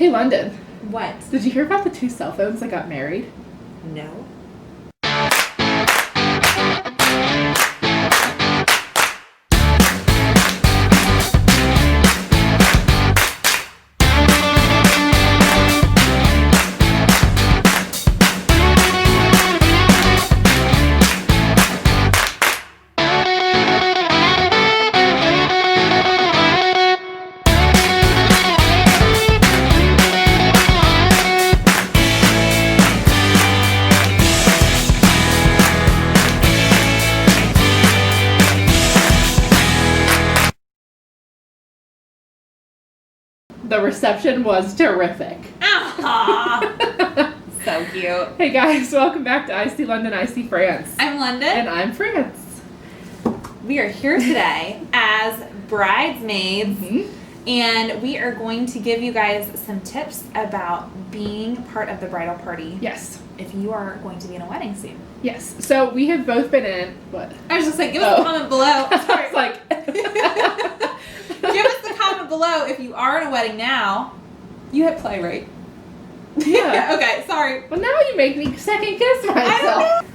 Hey, London. What? Did you hear about the 2 cell phones that got married? No. The reception was terrific. Aww. So cute. Hey guys, welcome back to I See London, I See France. I'm London. And I'm France. We are here today as bridesmaids, Mm-hmm. and we are going to give you guys some tips about being part of the bridal party. Yes. If you are going to be in a wedding soon. Yes. So we have both been in, what? I was just like, give us a comment below. I was like... Give us the comment below if you are in a wedding now. You hit play, right? Yeah. Okay, sorry. Well, now you make me second guess myself. I don't know.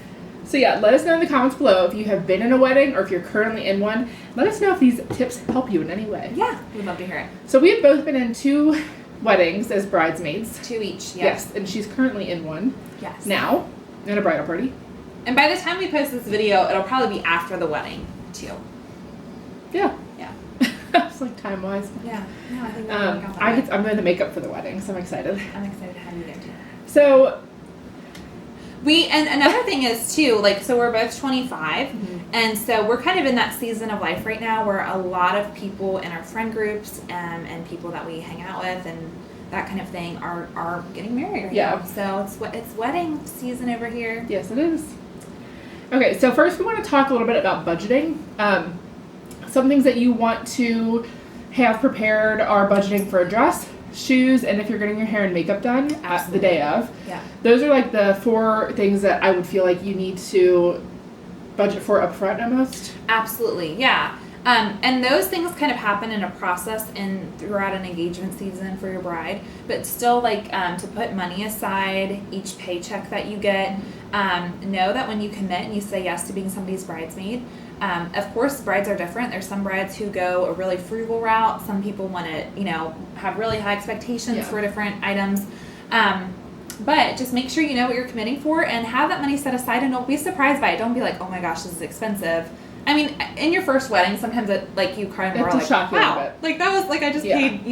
So yeah, let us know in the comments below if you have been in a wedding or if you're currently in one. Let us know if these tips help you in any way. Yeah, we'd love to hear it. So we have both been in 2 weddings as bridesmaids. 2 each, Yes, and she's currently in one. Yes. Now, in a bridal party. And by the time we post this video, it'll probably be after the wedding, too. Yeah. Yeah. It's like time-wise. Yeah. No, I think that'll work out that way. I'm doing the makeup for the wedding, so I'm excited. I'm excited to have you there, too. So, And another thing is, too, like, so we're both 25, Mhm. and so we're kind of in that season of life right now where a lot of people in our friend groups and people that we hang out with and that kind of thing are getting married right Yeah. now. So it's wedding season over here. yes, it is. Okay, so first we want to talk a little bit about budgeting. Some things that you want to have prepared are budgeting for a dress, shoes, and if you're getting your hair and makeup done at the day of. Yeah. Those are like the 4 things that I would feel like you need to budget for up front almost. Absolutely, yeah. And those things kind of happen in a process throughout an engagement season for your bride, but still, like, to put money aside each paycheck that you get. Know that when you commit and you say yes to being somebody's bridesmaid, of course, brides are different. There's some brides who go a really frugal route. Some people want to, have really high expectations for different items. But just make sure you know what you're committing for and have that money set aside, and don't be surprised by it. Don't be like, oh my gosh, this is expensive. I mean, in your first wedding, sometimes you kind of are like, wow, like that was like I just paid,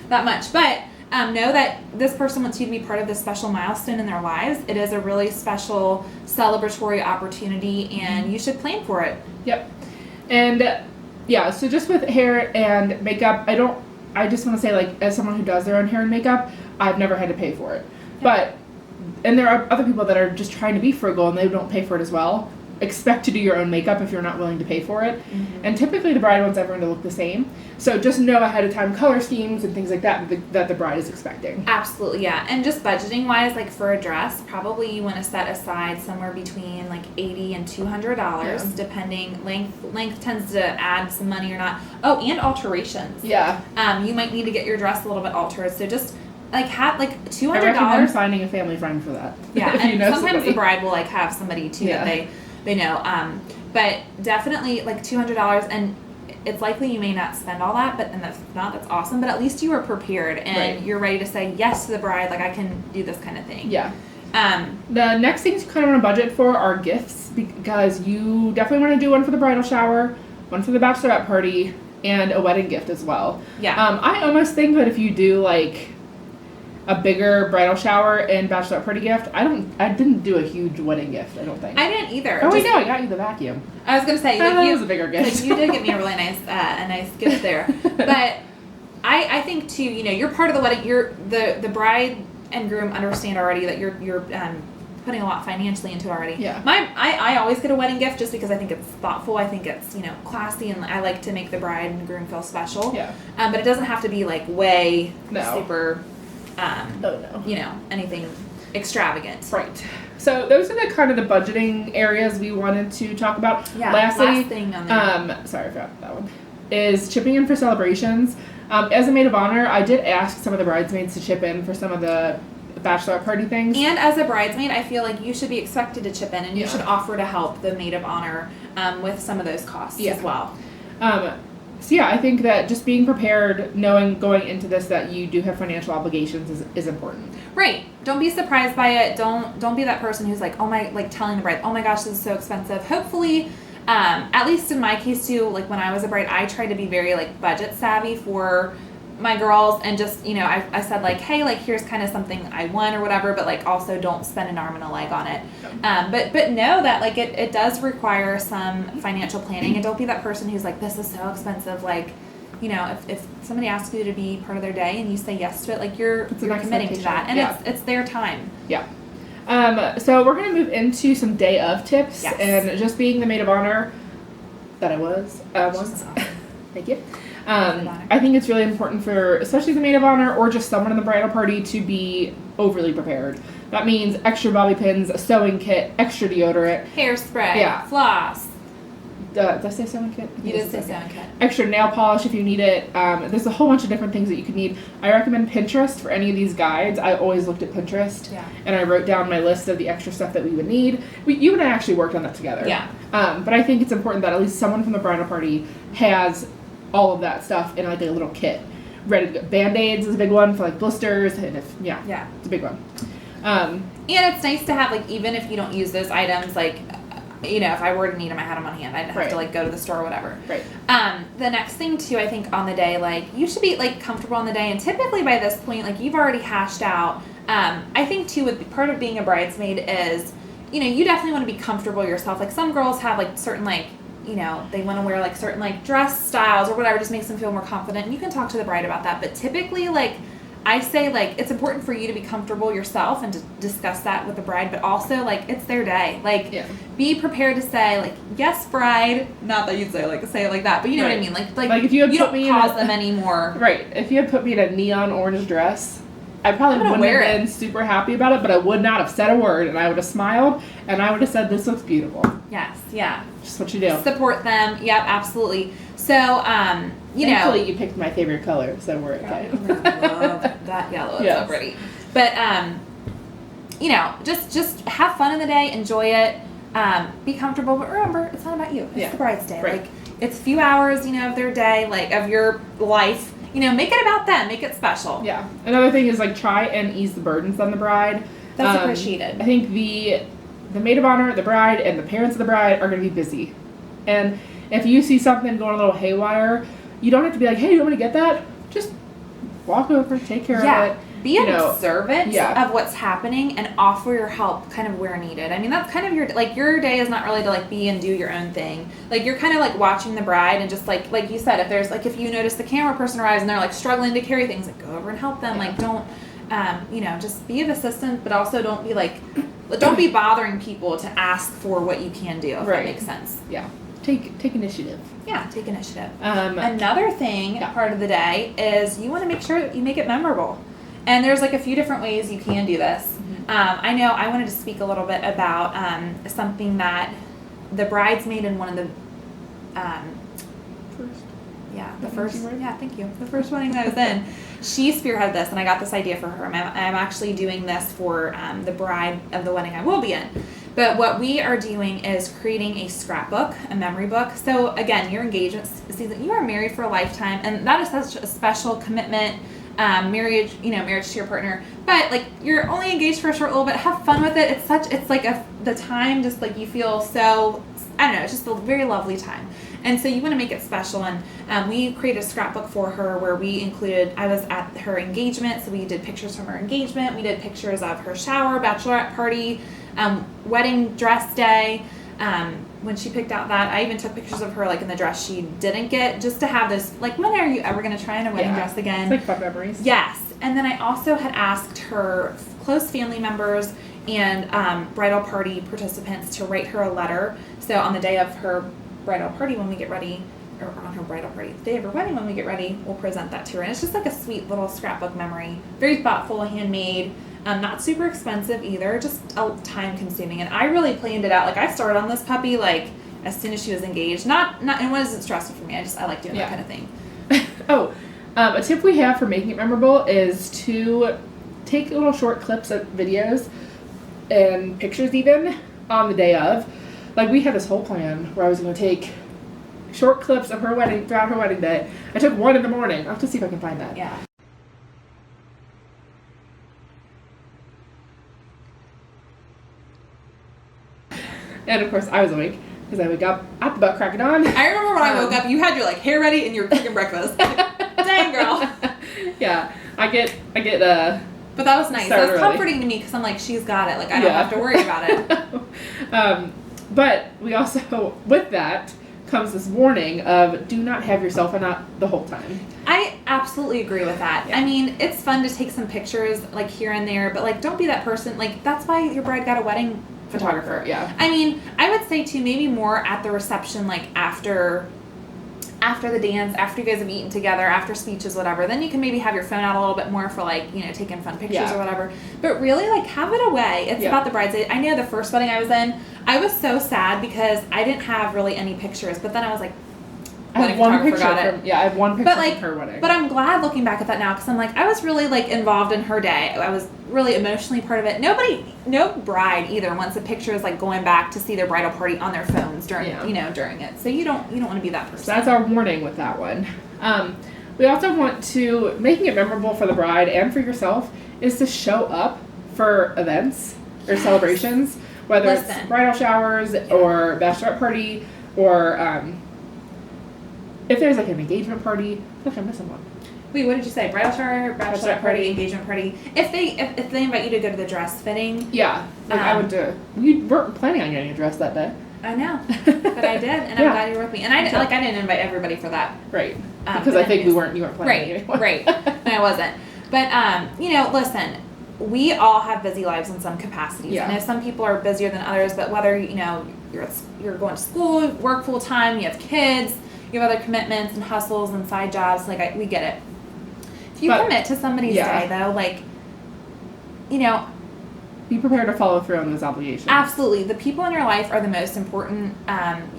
that much. But know that this person wants you to be part of this special milestone in their lives. It is a really special celebratory opportunity, and you should plan for it. Yep. And so just with hair and makeup, I just want to say, like, as someone who does their own hair and makeup, I've never had to pay for it. Yep. And there are other people that are just trying to be frugal and they don't pay for it as well. Expect to do your own makeup if you're not willing to pay for it. Mm-hmm. And typically the bride wants everyone to look the same. So just know ahead of time color schemes and things like that that the bride is expecting. Absolutely, yeah. And just budgeting wise, like for a dress, probably you want to set aside somewhere between like $80 and $200, depending. Length tends to add some money or not. Oh, and alterations. Yeah. You might need to get your dress a little bit altered. So just have like $200. I recommend finding a family friend for that. Yeah, if and you know sometimes somebody. the bride will like have somebody too that they know. But definitely like $200, and it's likely you may not spend all that, but that's awesome. But at least you are prepared and you're ready to say yes to the bride. Like, I can do this kind of thing. Yeah. The next things you kind of want to budget for are gifts, because you definitely want to do one for the bridal shower, one for the bachelorette party, and a wedding gift as well. Yeah. I almost think that if you do like a bigger bridal shower and bachelorette party gift, I didn't do a huge wedding gift, I don't think. I didn't either. Oh, I know, I got you the vacuum. I was gonna say that was a bigger gift. You did get me a really nice gift there. But I think too, you're part of the wedding. You're the bride and groom understand already that you're putting a lot financially into it already. Yeah. I always get a wedding gift just because I think it's thoughtful. I think it's classy, and I like to make the bride and groom feel special. Yeah. But it doesn't have to be like way super. Anything extravagant. Right. So those are the kind of the budgeting areas we wanted to talk about. Yeah. Lastly, last thing on there. sorry, I forgot that one. Is chipping in for celebrations. As a maid of honor, I did ask some of the bridesmaids to chip in for some of the bachelorette party things. And as a bridesmaid, I feel like you should be expected to chip in, and you Yeah. should offer to help the maid of honor with some of those costs Yeah. as well. So yeah, I think that just being prepared, knowing going into this that you do have financial obligations is important. Right. Don't be surprised by it. Don't be that person who's like, oh my, like telling the bride, oh my gosh, this is so expensive. Hopefully, at least in my case too, like when I was a bride, I tried to be very like budget savvy for my girls, and just, you know, I said like, hey, like here's kind of something I want or whatever, but like also don't spend an arm and a leg on it. But know that like it does require some financial planning, and don't be that person who's like, this is so expensive. Like, you know, if somebody asks you to be part of their day and you say yes to it, like you're committing to that, and it's their time. Yeah. So we're going to move into some day of tips. Yes. And just being the maid of honor that I was. Thank you. I think it's really important for, especially the maid of honor or just someone in the bridal party, to be overly prepared. That means extra bobby pins, a sewing kit, extra deodorant. Hairspray, floss. Did I say sewing kit? You did say sewing kit. Extra nail polish if you need it. There's a whole bunch of different things that you could need. I recommend Pinterest for any of these guides. I always looked at Pinterest. Yeah. And I wrote down my list of the extra stuff that we would need. You and I actually worked on that together. Yeah. But I think it's important that at least someone from the bridal party has all of that stuff in like a little kit. Ready to go. Band-Aids is a big one for like blisters, and it's a big one. And it's nice to have, like, even if you don't use those items, like, you know, if I were to need them, I had them on hand. I didn't have to like go to the store or whatever. Right. The next thing too, I think on the day, like you should be like comfortable on the day, and typically by this point, like you've already hashed out. I think too, with part of being a bridesmaid is, you know, you definitely want to be comfortable yourself. Like some girls have like certain like, you know, they want to wear like certain like dress styles or whatever, just makes them feel more confident. And you can talk to the bride about that. But typically, like I say, like it's important for you to be comfortable yourself and to discuss that with the bride. But also, like it's their day. Like be prepared to say like, yes, bride. Not that you'd say it like that, but you know what I mean. Like if you don't cause them anymore. Right. If you had put me in a neon orange dress, I probably wouldn't have been super happy about it, but I would not have said a word, and I would have smiled, and I would have said, this looks beautiful. Yes, yeah. Just what you do. Support them. Yep, absolutely. So, Thankfully, you picked my favorite color, so we're okay. I love that yellow. It's so pretty. But, you know, just have fun in the day, enjoy it, be comfortable, but remember, it's not about you. It's the bride's day. Right. Like, it's a few hours, you know, of their day, like, of your life. You know, make it about them. Make it special. Yeah. Another thing is, like, try and ease the burdens on the bride. That's appreciated. I think the maid of honor, the bride, and the parents of the bride are going to be busy. And if you see something going a little haywire, you don't have to be like, hey, you want me to get that? Just walk over, take care of it. Be observant of what's happening and offer your help kind of where needed. I mean, that's kind of your day is not really to like be and do your own thing. Like you're kind of like watching the bride and just like you said, if there's like, if you notice the camera person arrives and they're like struggling to carry things, like go over and help them. Like don't, you know, just be of assistance, but also don't be bothering people to ask for what you can do, if that makes sense. Yeah. Take initiative. Yeah, take initiative. Another thing, part of the day, is you want to make sure that you make it memorable. And there's like a few different ways you can do this. I know I wanted to speak a little bit about something that the bridesmaid in one of the the first wedding that I was in, she spearheaded this, and I got this idea for her. I'm actually doing this for the bride of the wedding I will be in. But what we are doing is creating a scrapbook, a memory book. So again, your engagement season, you are married for a lifetime, and that is such a special commitment. Marriage to your partner, but like you're only engaged for a short little bit. Have fun with it. It's like the time, just like you feel so, I don't know, it's just a very lovely time. And so you want to make it special. And we created a scrapbook for her where we included, I was at her engagement, so we did pictures from her engagement. We did pictures of her shower, bachelorette party, wedding dress day. When she picked out that, I even took pictures of her like in the dress she didn't get, just to have this, like, when are you ever going to try on a wedding dress again? It's like fun memories. Yes. And then I also had asked her close family members and bridal party participants to write her a letter. So on the day of her bridal party when we get ready, or on her bridal party, the day of her wedding when we get ready, we'll present that to her. And it's just like a sweet little scrapbook memory. Very thoughtful, handmade. Not super expensive either, just time consuming. And I really planned it out. Like I started on this puppy like as soon as she was engaged. Not and it wasn't stressful for me. I like doing that kind of thing. A tip we have for making it memorable is to take little short clips of videos and pictures even on the day of. Like, we had this whole plan where I was going to take short clips of her wedding, throughout her wedding day. I took one in the morning. I'll have to see if I can find that. Yeah. And of course, I was awake because I wake up at the butt crack of dawn. I remember when I woke up, you had your like hair ready and you were cooking breakfast. Dang, girl. Yeah, I get. But that was nice. That was early. comforting to me because I'm like, she's got it. Like, I don't have to worry about it. But we also, with that, comes this warning of do not have your cell phone out the whole time. I absolutely agree with that. Yeah. I mean, it's fun to take some pictures like here and there, but like don't be that person. Like, that's why your bride got a wedding photographer. Yeah. I mean, I would say too, maybe more at the reception, like after the dance, after you guys have eaten together, after speeches, whatever, then you can maybe have your phone out a little bit more for like, you know, taking fun pictures or whatever. But really, like, have it away. It's about the bride's. I know the first wedding I was in, I was so sad because I didn't have really any pictures, but then I was like, I have one picture I have one picture like, of her wedding. But I'm glad looking back at that now because I'm like, I was really like involved in her day. I was really emotionally part of it. No bride either wants a pictures like going back to see their bridal party on their phones during during it. So you don't want to be that person. So that's our warning with that one. We also want to, making it memorable for the bride and for yourself, is to show up for events or celebrations, whether it's bridal showers or bachelorette party or if there's like an engagement party. Look, I'm missing one. Wait, what did you say? Bridal shower, bachelorette party, engagement party. If they invite you to go to the dress fitting. Yeah. Like I would do. We weren't planning on getting a dress that day. I know. But I did, and I'm glad you're with me. And I didn't invite everybody for that. Right. Because I think you weren't planning anymore. Right. And I wasn't. But listen, we all have busy lives in some capacities. Yeah. I know some people are busier than others, but whether you're going to school, work full time, you have kids, you have other commitments and hustles and side jobs, like we get it. If you commit to somebody's day, though, like, be prepared to follow through on those obligations. Absolutely. The people in your life are the most important.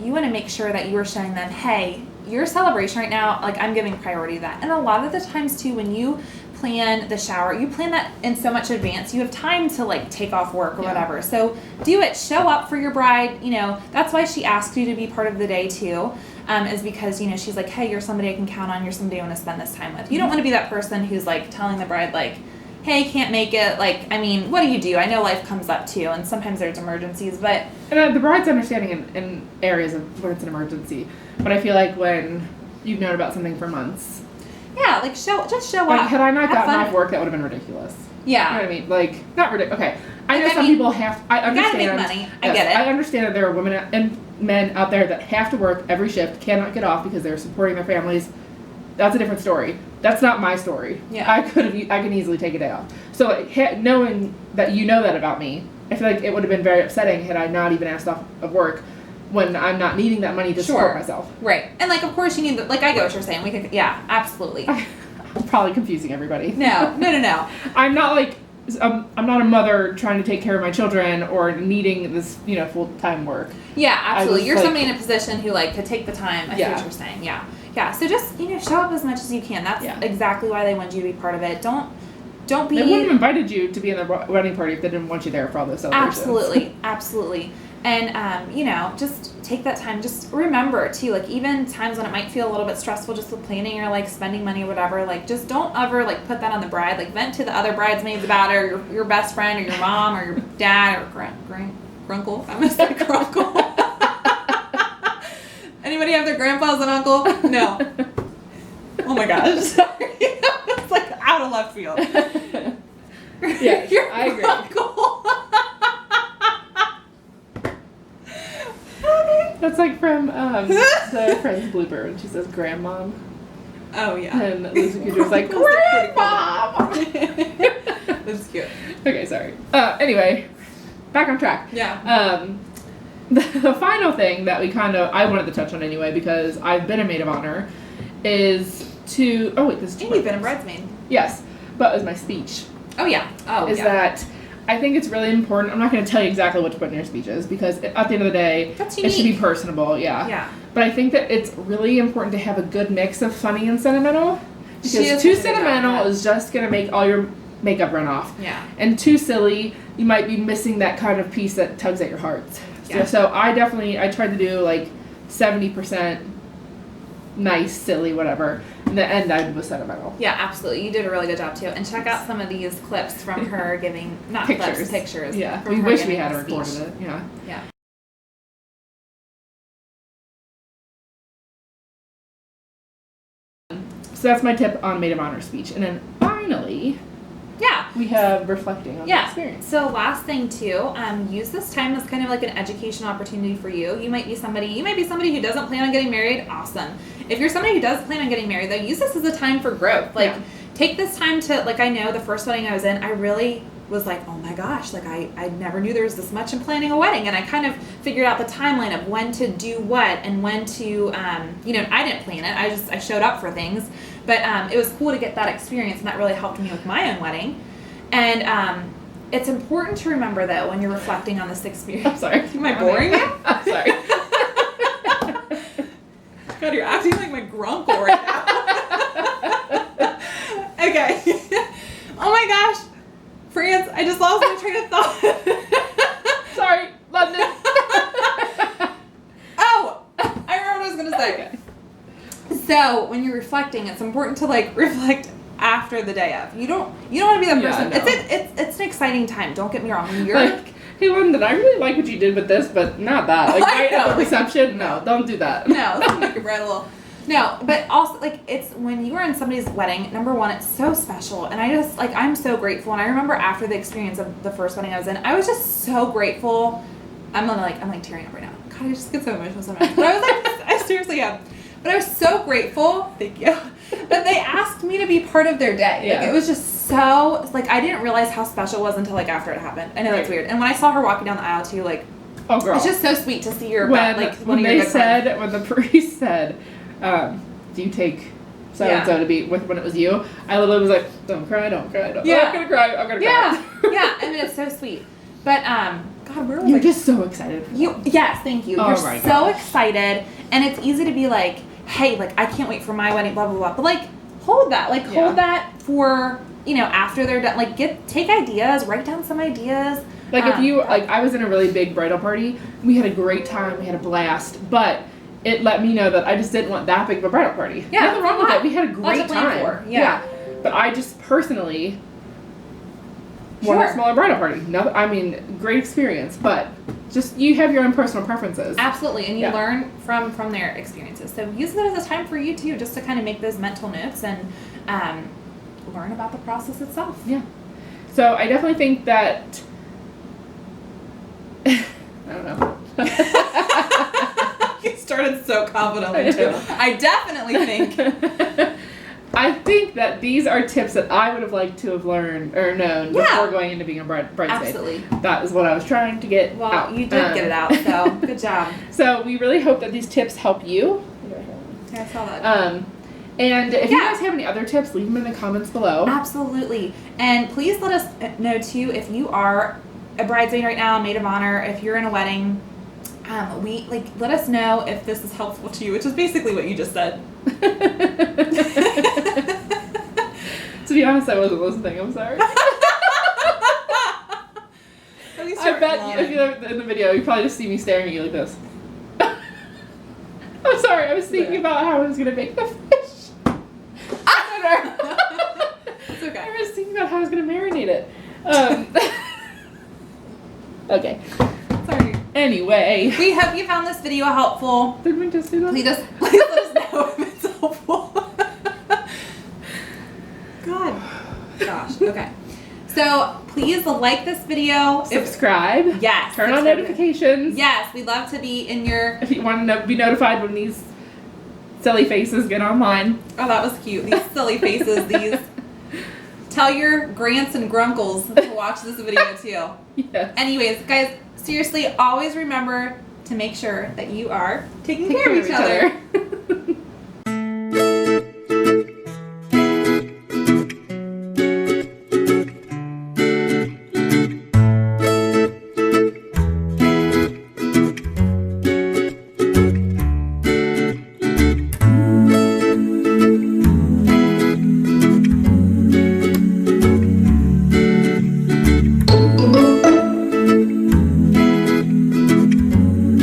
You want to make sure that you are showing them, hey, your celebration right now, like, I'm giving priority to that. And a lot of the times, too, when you plan the shower, you plan that in so much advance, you have time to, like, take off work or whatever. So do it. Show up for your bride. That's why she asked you to be part of the day, too. Is because, she's like, hey, you're somebody I can count on. You're somebody I want to spend this time with. You don't want to be that person who's, like, telling the bride, like, hey, can't make it. Like, I mean, what do? I know life comes up, too, and sometimes there's emergencies, but... And the bride's understanding in areas of where it's an emergency. But I feel like when you've known about something for months... Yeah, like, show up. Had I not gotten off work, that would have been ridiculous. Yeah. You know what I mean? Like, not ridiculous. Okay. I know some people have... I understand. You gotta make money. I get it. I understand that there are women and men out there that have to work every shift, cannot get off because they're supporting their families. That's a different story. That's not my story. Yeah. I can easily take a day off. So like, knowing that you know that about me, I feel like it would have been very upsetting had I not even asked off of work when I'm not needing that money to support myself. Right. And like, of course you need, I get what you're saying. We could, absolutely. I'm probably confusing everybody. No. I'm not like, I'm not a mother trying to take care of my children or needing this, full-time work. Yeah, absolutely. You're somebody in a position who could take the time. I see what you're saying. Yeah. Yeah. So just, show up as much as you can. That's exactly why they want you to be part of it. Don't be... They wouldn't have invited you to be in the wedding party if they didn't want you there for all those celebrations. Absolutely. And, just take that time. Just remember, too, even times when it might feel a little bit stressful just with planning or, spending money or whatever, just don't ever, put that on the bride. Vent to the other bridesmaids about it, or your best friend, or your mom, or your dad, or grunkle. I must say grunkle. Anybody have their grandpas and uncle? No. Oh, my gosh. Sorry. It's, out of left field. Yeah, I agree. Uncle. That's from the Friends blooper when she says grandmom. Oh, yeah. And Lisa Kudrow's like, grandmom! That's cute. Okay, sorry. Anyway, back on track. Yeah. The final thing that I wanted to touch on anyway, because I've been a maid of honor, is to... Oh, wait, this is... And you've been a bridesmaid. Yes, but it was my speech. Oh, yeah. That I think it's really important. I'm not going to tell you exactly what to put in your speeches, because at the end of the day, it should be personable, yeah. Yeah. But I think that it's really important to have a good mix of funny and sentimental, Because too sentimental is just going to make all your makeup run off. Yeah. And too silly, you might be missing that kind of piece that tugs at your heart. Yeah. So I tried to do like 70% nice, silly, whatever. And the end I was sentimental. Yeah, absolutely. You did a really good job too. And check out some of these clips from her giving, not clips, pictures. Yeah. From We her wish giving we had the recorded speech. it. Yeah. Yeah. So that's my tip on maid of honor speech. And then finally, Yeah. we have reflecting on the experience. So last thing too, use this time as kind of like an education opportunity for you. You might be somebody who doesn't plan on getting married. Awesome. If you're somebody who does plan on getting married, though, use this as a time for growth. Like, take this time to, like, I know the first wedding I was in, I really was like, oh my gosh, like I never knew there was this much in planning a wedding. And I kind of figured out the timeline of when to do what and when to, you know, I didn't plan it. I showed up for things. But it was cool to get that experience, and that really helped me with my own wedding. And it's important to remember, though, when you're reflecting on this experience. I'm sorry. Am I boring you? I'm sorry. God, you're acting like my grunkle right now. Okay. Oh my gosh. France, I just lost my train of thought. Sorry, London. Oh, I remember what I was going to say. Okay. So, when you're reflecting, it's important to, like, reflect after the day of. You don't want to be that person. No. It's an exciting time. Don't get me wrong. When you're like, hey London, I really like what you did with this, but not that. Like right at the reception, no, don't do that. No, let's make your bread a little. No, but also, like, it's when you are in somebody's wedding, number one, it's so special. And I just, like, I'm so grateful. And I remember after the experience of the first wedding I was in, I was just so grateful. I'm like tearing up right now. God, I just get so emotional sometimes. But I was like, I seriously am. But I was so grateful, thank you, that they asked me to be part of their day. Yeah. Like, it was just so, like, I didn't realize how special it was until, like, after it happened. I know that's weird. And when I saw her walking down the aisle, too, like, oh, girl. it's just so sweet to see your, when one of your good friends. When the priest said, do you take so-and-so to be with when it was you, I literally was like, don't cry, don't cry, don't. Yeah. I'm gonna cry, I'm gonna cry. Yeah, I mean, it's so sweet. But, God, where was You're I? just so excited. Yes, thank you. Oh You're my so gosh. excited, and it's easy to be like, hey, like, I can't wait for my wedding, blah, blah, blah. But, like, hold that. Like, hold that for, you know, after they're done. Like, take ideas, write down some ideas. Like, if you, like, I was in a really big bridal party, we had a great time, we had a blast, but it let me know that I just didn't want that big of a bridal party. Yeah, nothing wrong with it. We had a great Lots to plan time. for. Yeah. But I just personally want a smaller bridal party. No, I mean, great experience, but just you have your own personal preferences. Absolutely, and you learn from their experiences. So use it as a time for you too, just to kind of make those mental notes and learn about the process itself. Yeah. So I definitely think that I don't know. You started so confidently too. I definitely think. I think that these are tips that I would have liked to have learned or known before going into being a bridesmaid. Absolutely. That is what I was trying to get out. You did get it out, so good job. So we really hope that these tips help you. Yeah, I saw that. And if you guys have any other tips, leave them in the comments below. Absolutely. And please let us know, too, if you are a bridesmaid right now, a maid of honor, if you're in a wedding, let us know if this is helpful to you, which is basically what you just said. To be honest, I wasn't listening. I'm sorry. I bet if you're in the video, you probably just see me staring at you like this. I'm sorry. I was thinking about how I was gonna make the fish. It's okay. I was thinking about how I was gonna marinate it. Okay. Sorry. Anyway, We hope you found this video helpful. did we just do that? Please let us know if it's helpful. God. Gosh. Okay. So please like this video. Subscribe. Yes. Turn on notifications. Yes, we'd love to be in your. If you want to be notified when these silly faces get online. Oh, that was cute. These silly faces. These. Tell your grants and grunkles to watch this video too. Yes. Anyways, guys, seriously, always remember to make sure that you are taking care of each other.